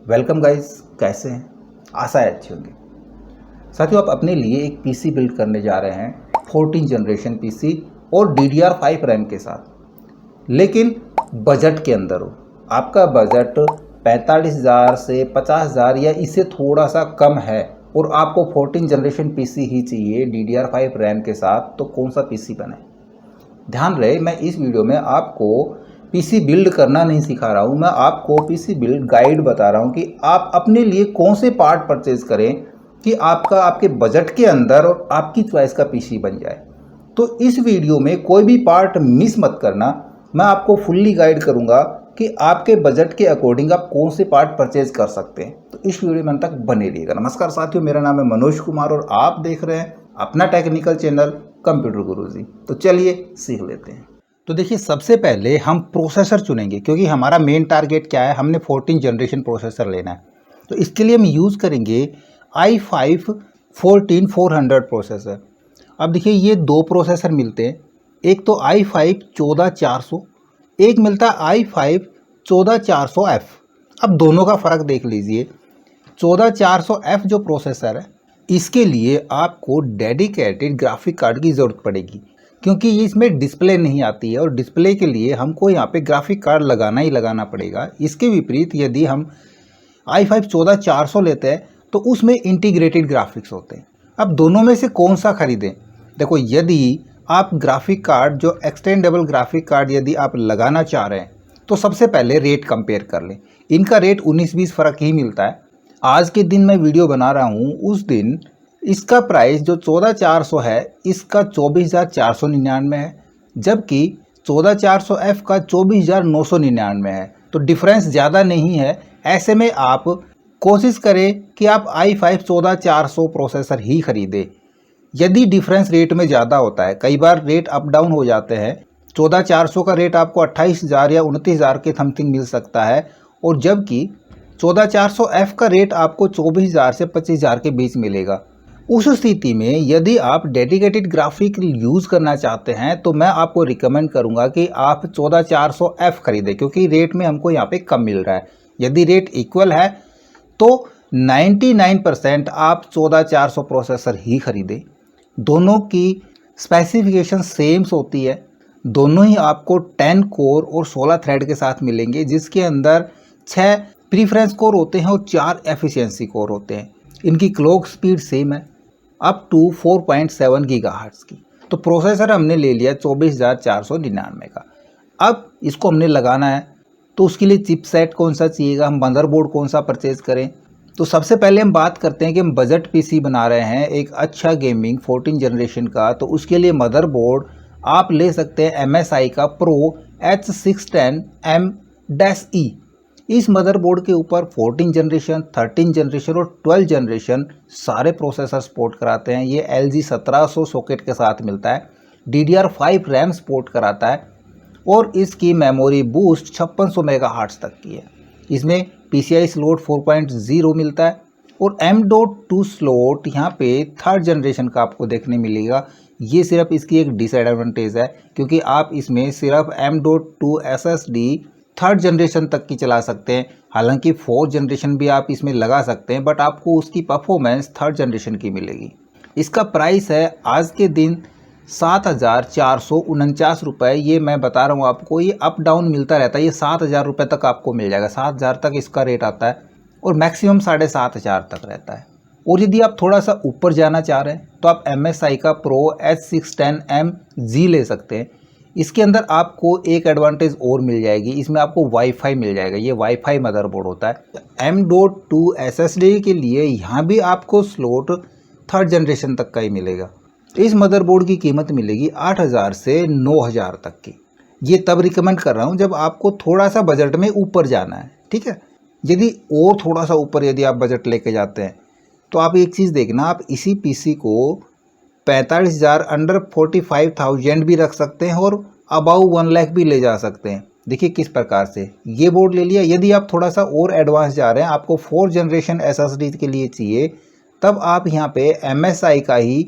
Welcome guys, कैसे हैं? आशा है अच्छी होंगी। साथियों, आप अपने लिए एक पीसी बिल्ड करने जा रहे हैं 14 जनरेशन पीसी और DDR5 रैम के साथ, लेकिन बजट के अंदर हो। आपका बजट 45,000 से 50,000 या इससे थोड़ा सा कम है और आपको 14 जनरेशन पीसी ही चाहिए DDR5 रैम के साथ, तो कौन सा पीसी बने? ध्यान रहे, मैं इस वीडियो में आपको पीसी बिल्ड करना नहीं सिखा रहा हूँ, मैं आपको पीसी बिल्ड गाइड बता रहा हूँ कि आप अपने लिए कौन से पार्ट परचेज करें कि आपके बजट के अंदर और आपकी चॉइस का पीसी बन जाए। तो इस वीडियो में कोई भी पार्ट मिस मत करना, मैं आपको फुल्ली गाइड करूँगा कि आपके बजट के अकॉर्डिंग आप कौन से पार्ट परचेज कर सकते हैं। तो इस वीडियो में अंत तक बने रहिएगा। नमस्कार साथियों, मेरा नाम है मनोज कुमार और आप देख रहे हैं अपना टेक्निकल चैनल कंप्यूटर गुरुजी। तो चलिए सीख लेते हैं। तो देखिए, सबसे पहले हम प्रोसेसर चुनेंगे क्योंकि हमारा मेन टारगेट क्या है, हमने 14 जनरेशन प्रोसेसर लेना है। तो इसके लिए हम यूज़ करेंगे i5 14400 प्रोसेसर। अब देखिए, ये दो प्रोसेसर मिलते हैं, एक तो i5 14400, एक मिलता है i5 14400F। अब दोनों का फ़र्क देख लीजिए। 14400F जो प्रोसेसर है, इसके लिए आपको डेडिकेटेड ग्राफिक कार्ड की ज़रूरत पड़ेगी क्योंकि इसमें डिस्प्ले नहीं आती है और डिस्प्ले के लिए हमको यहाँ पे ग्राफिक कार्ड लगाना ही लगाना पड़ेगा। इसके विपरीत यदि हम i5 14400 लेते हैं तो उसमें इंटीग्रेटेड ग्राफिक्स होते हैं। अब दोनों में से कौन सा खरीदें? देखो, यदि आप ग्राफिक कार्ड जो एक्सटेंडेबल ग्राफिक कार्ड यदि आप लगाना चाह रहे हैं तो सबसे पहले रेट कंपेयर कर लें। इनका रेट 19-20 फ़र्क ही मिलता है। आज के दिन मैं वीडियो बना रहा हूँ, उस दिन इसका प्राइस जो 14400 है, इसका 24,499 है, जबकि 14400F का 24,999 है। तो डिफरेंस ज़्यादा नहीं है। ऐसे में आप कोशिश करें कि आप i5 14400 प्रोसेसर ही खरीदें। यदि डिफरेंस रेट में ज़्यादा होता है, कई बार रेट अप डाउन हो जाते हैं, 14400 का रेट आपको 28,000 या 29,000 के समथिंग मिल सकता है, और जबकि 14400F का रेट आपको 24,000 से 25,000 के बीच मिलेगा। उस स्थिति में यदि आप डेडिकेटेड ग्राफिक यूज़ करना चाहते हैं तो मैं आपको रिकमेंड करूंगा कि आप 14400F खरीदें क्योंकि रेट में हमको यहाँ पे कम मिल रहा है। यदि रेट इक्वल है तो 99% आप 14400 प्रोसेसर ही खरीदें। दोनों की स्पेसिफिकेशन सेम्स होती है। दोनों ही आपको 10 कोर और 16 थ्रेड के साथ मिलेंगे, जिसके अंदर 6 प्रीफरेंस कोर होते हैं और 4 एफिशिएंसी कोर होते हैं। इनकी क्लॉक स्पीड सेम है, अप टू 4.7 गीगाहर्ट्ज़ की। तो प्रोसेसर हमने ले लिया 24,499 का। अब इसको हमने लगाना है तो उसके लिए चिपसेट कौन सा चाहिएगा, हम मदरबोर्ड कौन सा परचेज़ करें। तो सबसे पहले हम बात करते हैं कि हम बजट पीसी बना रहे हैं एक अच्छा गेमिंग 14 जनरेशन का। तो उसके लिए मदरबोर्ड आप ले सकते हैं MSI का प्रो H610M-E। इस मदरबोर्ड के ऊपर 14 जनरेशन, 13 जनरेशन और 12 जनरेशन सारे प्रोसेसर सपोर्ट कराते हैं। ये LG 1700 सॉकेट के साथ मिलता है, DDR5 रैम सपोर्ट कराता है और इसकी मेमोरी बूस्ट 5600 मेगाहर्ट्ज़ तक की है। इसमें PCI स्लॉट 4.0 मिलता है और M.2 स्लॉट यहाँ पे 3rd जनरेशन का आपको देखने मिलेगा। ये सिर्फ इसकी एक डिसएडवांटेज है क्योंकि आप इसमें सिर्फ M.2 SSD 3rd जनरेशन तक की चला सकते हैं। हालांकि 4th जनरेशन भी आप इसमें लगा सकते हैं, बट आपको उसकी परफॉर्मेंस 3rd जनरेशन की मिलेगी। इसका प्राइस है आज के दिन 7,449 रुपये। ये मैं बता रहा हूँ आपको, ये अप डाउन मिलता रहता है। ये 7,000 रुपये तक आपको मिल जाएगा, 7,000 तक इसका रेट आता है और मैक्सिमम 7,500 तक रहता है। और यदि आप थोड़ा सा ऊपर जाना चाह रहे हैं तो आप MSI का प्रो H610M-G ले सकते हैं। इसके अंदर आपको एक एडवांटेज और मिल जाएगी, इसमें आपको वाईफाई मिल जाएगा। ये वाईफाई मदरबोर्ड होता है। M.2 SSD के लिए यहाँ भी आपको स्लॉट 3rd जनरेशन तक का ही मिलेगा। इस मदरबोर्ड की कीमत मिलेगी 8,000 से 9,000 तक की। ये तब रिकमेंड कर रहा हूँ जब आपको थोड़ा सा बजट में ऊपर जाना है, ठीक है। यदि और थोड़ा सा ऊपर यदि आप बजट लेके जाते हैं तो आप एक चीज़ देखना, आप इसी पीसी को 45,000 अंडर 45,000 भी रख सकते हैं और अबाउ 1 लाख भी ले जा सकते हैं। देखिए किस प्रकार से ये बोर्ड ले लिया। यदि आप थोड़ा सा और एडवांस जा रहे हैं, आपको 4th जनरेशन SSD के लिए चाहिए, तब आप यहाँ पे MSI का ही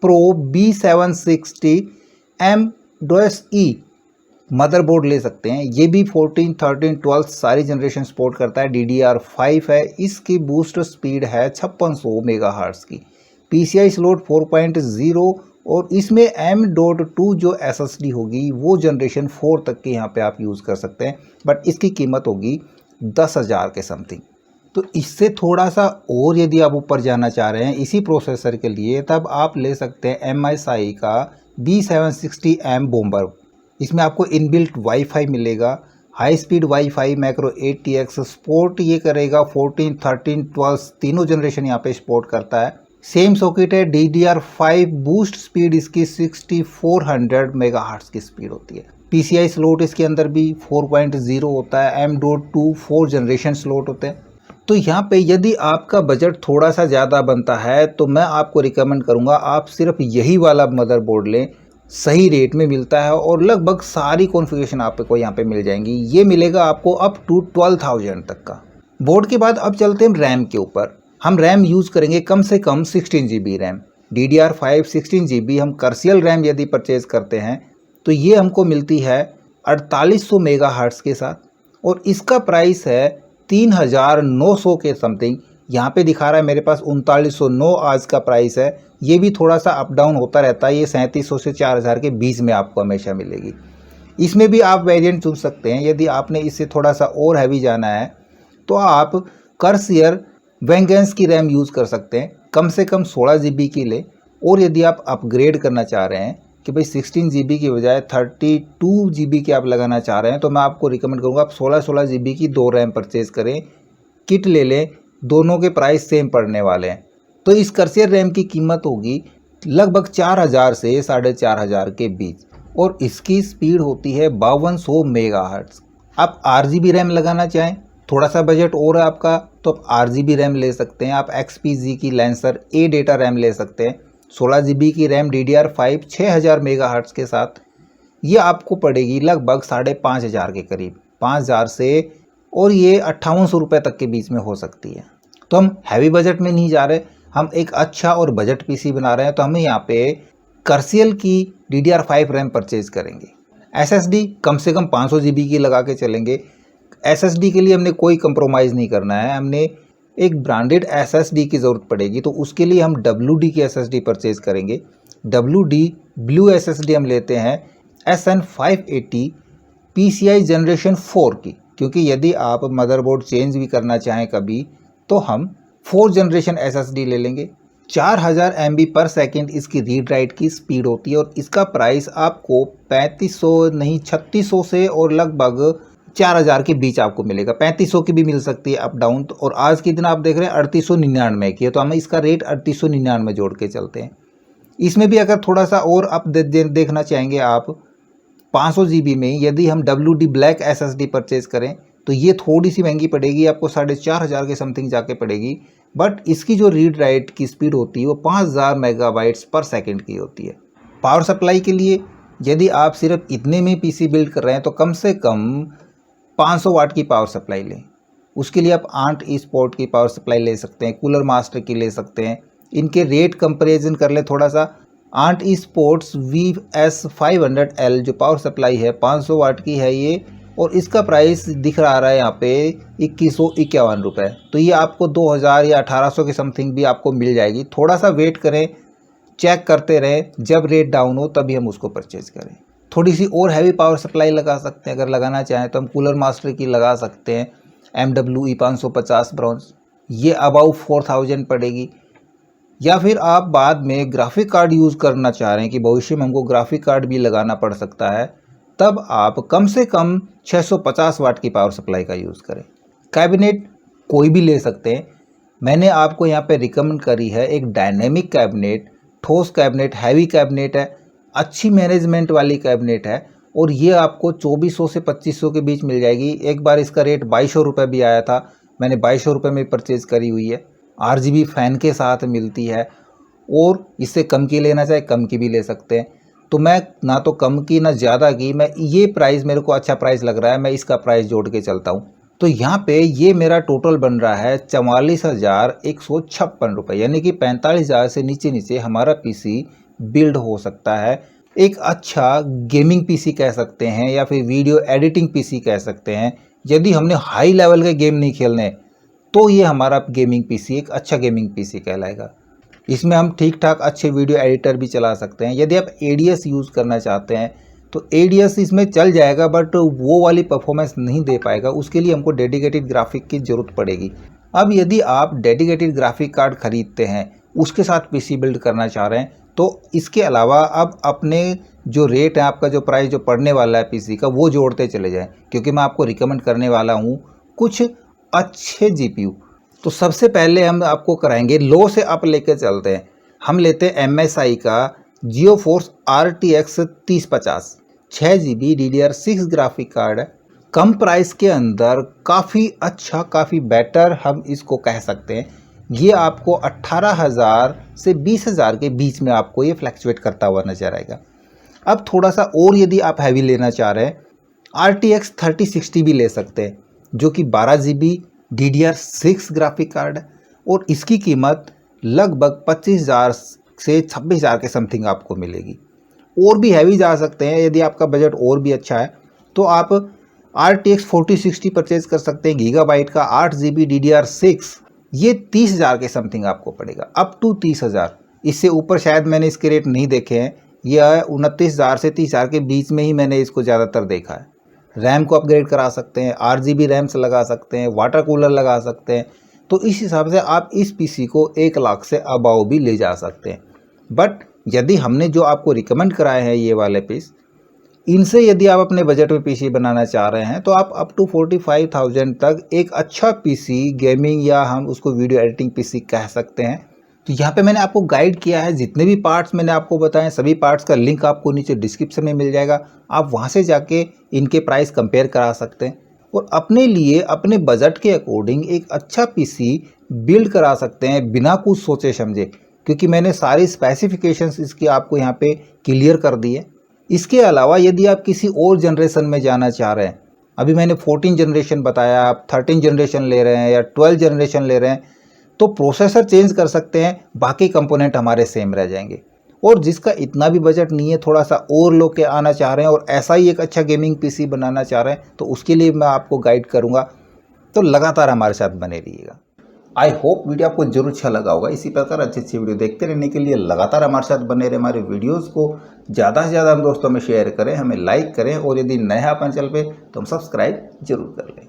प्रो B760M-E मदरबोर्ड ले सकते हैं। ये भी 14, 13, 12 सारी जनरेशन सपोर्ट करता है। DDR5 है, इसकी बूस्ट स्पीड है 5600 मेगाहर्ट्ज़ की। PCI स्लॉट 4.0 और इसमें M.2 जो SSD होगी वो जनरेशन 4 तक के यहाँ पे आप यूज़ कर सकते हैं, बट इसकी कीमत होगी 10,000 के समथिंग। तो इससे थोड़ा सा और यदि आप ऊपर जाना चाह रहे हैं इसी प्रोसेसर के लिए, तब आप ले सकते हैं MSI का B760M बॉम्बर। इसमें आपको इनबिल्ट वाईफाई मिलेगा, high speed wifi macro ATX support ये करेगा। 14, 13, 12 तीनों जनरेशन यहाँ पे सपोर्ट करता है। सेम सॉकेट है। DDR5 बूस्ट स्पीड इसकी 6400 मेगाहर्ट्ज़ की स्पीड होती है। PCI स्लॉट इसके अंदर भी 4.0 होता है। M.2 4 जनरेशन स्लॉट होते हैं। तो यहाँ पे यदि आपका बजट थोड़ा सा ज़्यादा बनता है तो मैं आपको रिकमेंड करूँगा आप सिर्फ यही वाला मदरबोर्ड लें। सही रेट में मिलता है और लगभग सारी कॉन्फ़िगरेशन आपको यहाँ पे मिल जाएंगी। ये मिलेगा आपको अप टू 12,000 तक का। बोर्ड के बाद अब चलते हैं रैम के ऊपर। हम रैम यूज़ करेंगे कम से कम 16 GB रैम। DDR5 16 GB हम कर्सियल रैम यदि परचेज करते हैं तो ये हमको मिलती है 4800 मेगाहर्ट्ज़ के साथ, और इसका प्राइस है 3900 के समथिंग। यहाँ पे दिखा रहा है मेरे पास 3909 आज का प्राइस है। ये भी थोड़ा सा अप डाउन होता रहता है। ये 3700 से 4000 के बीच में आपको हमेशा मिलेगी। इसमें भी आप वेरिएंट चुन सकते हैं। यदि आपने इससे थोड़ा सा और हैवी जाना है तो आप कर्सियर वेंगेंस की रैम यूज़ कर सकते हैं, कम से कम 16 GB की ले। और यदि आप अपग्रेड करना चाह रहे हैं कि भाई 16 GB की बजाय 32 GB की आप लगाना चाह रहे हैं तो मैं आपको रिकमेंड करूँगा आप 16 GB की 2 रैम परचेज़ करें, किट ले लें। दोनों के प्राइस सेम पड़ने वाले हैं। तो इस कर्सियर रैम की कीमत होगी लगभग 4000 से 4500 के बीच, और इसकी स्पीड होती है 5200 मेगाहर्ट्ज़। आप RGB रैम लगाना चाहें, थोड़ा सा बजट और है आपका, तो आप RGB रैम ले सकते हैं। आप XPG की लेंसर A डेटा रैम ले सकते हैं। 16 GB की रैम DDR5 6000 मेगाहर्ट्ज़ के साथ ये आपको पड़ेगी लगभग 5500 के करीब, 5000 से, और ये 5800 रुपये तक के बीच में हो सकती है। तो हम हैवी बजट में नहीं जा रहे, हम एक अच्छा और बजट PC बना रहे हैं, तो हमें यहाँ पे कर्सियल की DDR5 रैम परचेज करेंगे। SSD कम से कम 500 GB की लगा के चलेंगे। SSD के लिए हमने कोई कंप्रोमाइज़ नहीं करना है। हमने एक ब्रांडेड SSD की ज़रूरत पड़ेगी तो उसके लिए हम WD की SSD परचेज़ करेंगे। WD ब्लू SSD हम लेते हैं SN580 PCI जनरेशन 4 की, क्योंकि यदि आप मदरबोर्ड चेंज भी करना चाहें कभी तो हम 4 जनरेशन SSD ले लेंगे। 4000 MB पर सेकेंड इसकी रीड राइट की स्पीड होती है, और इसका प्राइस आपको 3500 नहीं 3600 से और लगभग 4000 के बीच आपको मिलेगा। 3500 की भी मिल सकती है अप डाउन, और आज के दिन आप देख रहे हैं 3899 की है, तो हम इसका रेट 3899 जोड़ के चलते हैं। इसमें भी अगर थोड़ा सा और आप देखना चाहेंगे आप 500 GB में यदि हम WD ब्लैक SSD परचेज़ करें तो ये थोड़ी सी महंगी पड़ेगी, आपको 4500 के समथिंग जाके पड़ेगी। बट इसकी जो रीड राइट की स्पीड होती है वो 5000 मेगाबाइट्स पर सेकंड की होती है। पावर सप्लाई के लिए यदि आप सिर्फ इतने में PC बिल्ड कर रहे हैं तो कम से कम 500 वाट की पावर सप्लाई लें। उसके लिए आप आंट स्पोर्ट की पावर सप्लाई ले सकते हैं, कूलर मास्टर की ले सकते हैं। इनके रेट कंपैरिजन कर ले थोड़ा सा। आंट स्पोर्ट्स VS500L जो पावर सप्लाई है 500 वाट की है ये, और इसका प्राइस दिख रहा है यहाँ पे 2151 रुपये। तो ये आपको 2000 या 1800 के समथिंग भी आपको मिल जाएगी। थोड़ा सा वेट करें, चेक करते रहें, जब रेट डाउन हो तभी हम उसको परचेज़ करें। थोड़ी सी और हैवी पावर सप्लाई लगा सकते हैं, अगर लगाना चाहें तो हम कूलर मास्टर की लगा सकते हैं MWE 550 ब्रॉन्ज, ये अबाउ 4000 पड़ेगी। या फिर आप बाद में ग्राफिक कार्ड यूज़ करना चाह रहे हैं कि भविष्य में हमको ग्राफिक कार्ड भी लगाना पड़ सकता है, तब आप कम से कम 650 वाट की पावर सप्लाई का यूज़ करें। कैबिनेट कोई भी ले सकते हैं। मैंने आपको यहाँ पे रिकमेंड करी है एक डायनेमिक कैबिनेट, ठोस कैबिनेट, हैवी कैबिनेट है, अच्छी मैनेजमेंट वाली कैबिनेट है, और ये आपको 2400 से 2500 के बीच मिल जाएगी। एक बार इसका रेट 2200 रुपये भी आया था, मैंने 2200 रुपये में परचेज़ करी हुई है। RGB फ़ैन के साथ मिलती है, और इससे कम की लेना चाहे कम की भी ले सकते हैं। तो मैं ना तो कम की ना ज़्यादा की, मैं ये प्राइस मेरे को अच्छा प्राइस लग रहा है, मैं इसका प्राइस जोड़ के चलता हूँ। तो यहाँ पे ये मेरा टोटल बन रहा है 44,156 रुपये, यानी कि 45,000 से नीचे नीचे हमारा PC बिल्ड हो सकता है। एक अच्छा गेमिंग पीसी कह सकते हैं या फिर वीडियो एडिटिंग पीसी कह सकते हैं। यदि हमने हाई लेवल के गेम नहीं खेलने तो ये हमारा गेमिंग पीसी एक अच्छा गेमिंग पीसी कहलाएगा। इसमें हम ठीक ठाक अच्छे वीडियो एडिटर भी चला सकते हैं। यदि आप एडीएस यूज़ करना चाहते हैं तो एडीएस इसमें चल जाएगा, बट वो वाली परफॉर्मेंस नहीं दे पाएगा। उसके लिए हमको डेडिकेटेड ग्राफिक की ज़रूरत पड़ेगी। अब यदि आप डेडिकेटेड ग्राफिक कार्ड खरीदते हैं, उसके साथ पीसी बिल्ड करना चाह रहे हैं, तो इसके अलावा अब अपने जो रेट है, आपका जो प्राइस जो पड़ने वाला है पीसी का, वो जोड़ते चले जाएं, क्योंकि मैं आपको रिकमेंड करने वाला हूँ कुछ अच्छे जीपीयू। तो सबसे पहले हम आपको कराएंगे, लो से अप लेके चलते हैं। हम लेते हैं MSI का GeForce RTX 3050 6GB DDR6 graphic card है। कम प्राइस के अंदर काफ़ी अच्छा, काफ़ी बेटर हम इसको कह सकते हैं। ये आपको 18,000 से 20,000 के बीच में आपको ये फ्लैक्चुएट करता हुआ नजर आएगा। अब थोड़ा सा और यदि आप हैवी लेना चाह रहे हैं, RTX 3060 भी ले सकते हैं, जो कि 12GB DDR6 ग्राफिक कार्ड है और इसकी कीमत लगभग 25,000 से 26,000 के समथिंग आपको मिलेगी। और भी हैवी जा सकते हैं, यदि आपका बजट और भी अच्छा है तो आप RTX 4060 परचेज कर सकते हैं, गीगाबाइट का 8GB DDR6। ये 30,000 के समथिंग आपको पड़ेगा, अप टू 30,000। इससे ऊपर शायद मैंने इसके रेट नहीं देखे हैं। यह 29,000 से 30,000 के बीच में ही मैंने इसको ज़्यादातर देखा है। रैम को अपग्रेड करा सकते हैं, 8GB रैम से लगा सकते हैं, वाटर कूलर लगा सकते हैं। तो इस हिसाब से आप इस पीसी को 1 लाख से अबाव भी ले जा सकते हैं। बट यदि हमने जो आपको रिकमेंड कराए हैं ये वाले पीस, इनसे यदि आप अपने बजट में पीसी बनाना चाह रहे हैं तो आप अप टू 45,000 तक एक अच्छा पीसी, गेमिंग या हम उसको वीडियो एडिटिंग पीसी कह सकते हैं। तो यहाँ पे मैंने आपको गाइड किया है, जितने भी पार्ट्स मैंने आपको बताए सभी पार्ट्स का लिंक आपको नीचे डिस्क्रिप्शन में मिल जाएगा। आप वहाँ से जाके इनके प्राइस कंपेयर करा सकते हैं और अपने लिए अपने बजट के अकॉर्डिंग एक अच्छा पीसी बिल्ड करा सकते हैं बिना कुछ सोचे समझे, क्योंकि मैंने सारी स्पेसिफिकेशंस इसकी आपको यहाँ पे क्लियर कर दी है। इसके अलावा यदि आप किसी और जनरेशन में जाना चाह रहे हैं, अभी मैंने 14 जनरेशन बताया, आप 13 जनरेशन ले रहे हैं या 12 जनरेशन ले रहे हैं, तो प्रोसेसर चेंज कर सकते हैं, बाकी कंपोनेंट हमारे सेम रह जाएंगे। और जिसका इतना भी बजट नहीं है, थोड़ा सा और लो के आना चाह रहे हैं और ऐसा ही एक अच्छा गेमिंग पीसी बनाना चाह रहे हैं, तो उसके लिए मैं आपको गाइड करूँगा। तो लगातार हमारे साथ बने रहिएगा। आई होप वीडियो आपको जरूर अच्छा लगा होगा। इसी प्रकार अच्छी अच्छी वीडियो देखते रहने के लिए लगातार हमारे साथ बने रहे। हमारे वीडियोस को ज़्यादा से ज़्यादा हम दोस्तों में शेयर करें, हमें लाइक करें और यदि नए हैं अपन चैनल पे तो हम सब्सक्राइब जरूर कर लें।